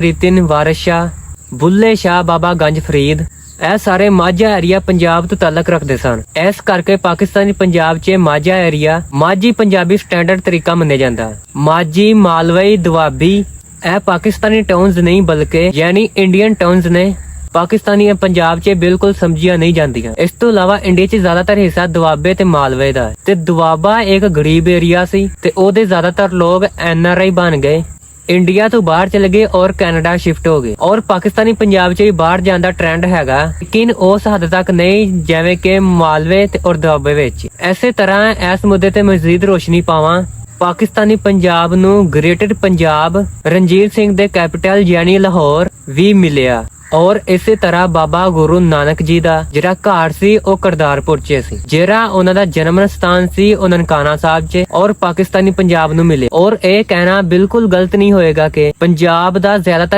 ਰਿਤਿਨ ਵਾਰਿਸ ਸ਼ਾਹ, ਬੁੱਲੇ ਸ਼ਾਹ, ਬਾਬਾ ਗੰਜ ਫਰੀਦ, ਇਹ ਸਾਰੇ ਮਾਝਾ ਏਰੀਆ ਪੰਜਾਬ ਤੋਂ ਤਾਲੁਕ ਰੱਖਦੇ ਸਨ। ਇਸ ਕਰਕੇ ਪਾਕਿਸਤਾਨੀ ਪੰਜਾਬ 'ਚ ਮਾਝਾ ਏਰੀਆ ਮਾਝੀ ਪੰਜਾਬੀ ਸਟੈਂਡਰਡ ਤਰੀਕਾ ਮੰਨਿਆ ਜਾਂਦਾ। ਮਾਝੀ, ਮਾਲਵਈ, ਦੁਆਬੀ ਇਹ ਪਾਕਿਸਤਾਨੀ ਟਾਊਨਸ ਨਹੀਂ ਬਲਕਿ ਯਾਨੀ ਇੰਡੀਅਨ ਟਾਊਨਸ ਨੇ। ਪਾਕਿਸਤਾਨੀ ਪੰਜਾਬ 'ਚ ਬਿਲਕੁਲ ਸਮਝੀਆਂ ਨਹੀਂ ਜਾਂਦੀਆਂ। ਇਸ ਤੋਂ ਇਲਾਵਾ ਇੰਡੀਆ 'ਚ ਜ਼ਿਆਦਾਤਰ ਹਿੱਸਾ ਦੁਆਬੇ ਤੇ ਮਾਲਵੇ ਦਾ ਹੈ ਤੇ ਦੁਆਬਾ ਇੱਕ ਗਰੀਬ ਏਰੀਆ ਸੀ ਤੇ ਉਹਦੇ ਜ਼ਿਆਦਾਤਰ ਲੋਕ NRI ਬਣ ਗਏ, ਇੰਡੀਆ ਤੋਂ ਬਾਹਰ ਚਲੇ ਗਏ ਔਰ ਕੈਨੇਡਾ ਸ਼ਿਫਟ ਹੋ ਗਏ। ਔਰ ਪਾਕਿਸਤਾਨੀ ਪੰਜਾਬ 'ਚ ਵੀ ਬਾਹਰ ਜਾਣ ਦਾ ਟ੍ਰੈਂਡ ਹੈਗਾ, ਲੇਕਿਨ ਉਸ ਹੱਦ ਤੱਕ ਨਹੀਂ ਜਿਵੇਂ ਕਿ ਮਾਲਵੇ ਤੇ ਔਰ ਦੁਆਬੇ ਵਿੱਚ। ਇਸੇ ਤਰ੍ਹਾਂ ਇਸ ਮੁੱਦੇ ਤੇ ਮਜ਼ੀਦ ਰੋਸ਼ਨੀ ਪਾਵਾਂ, ਪਾਕਿਸਤਾਨੀ ਪੰਜਾਬ ਨੂੰ ਗ੍ਰੇਟਰ ਪੰਜਾਬ ਰਣਜੀਤ ਸਿੰਘ ਦੇ ਕੈਪੀਟਲ ਯਾਨੀ ਲਾਹੌਰ ਵੀ ਮਿਲਿਆ। ਔਰ ਇਸੇ ਤਰ੍ਹਾਂ ਬਾਬਾ ਗੁਰੂ ਨਾਨਕ ਜੀ ਦਾ ਜਿਹੜਾ ਘਰ ਸੀ ਉਹ ਕਰਤਾਰਪੁਰ 'ਚ ਸੀ, ਜਿਹੜਾ ਉਹਨਾਂ ਦਾ ਜਨਮ ਸਥਾਨ ਸੀ ਉਹ ਨਨਕਾਣਾ ਸਾਹਿਬ 'ਚ, ਔਰ ਪਾਕਿਸਤਾਨੀ ਪੰਜਾਬ ਨੂੰ ਮਿਲੇ। ਔਰ ਇਹ ਕਹਿਣਾ ਬਿਲਕੁਲ ਗਲਤ ਨਹੀਂ ਹੋਏਗਾ ਕਿ ਪੰਜਾਬ ਦਾ ਜ਼ਿਆਦਾਤਰ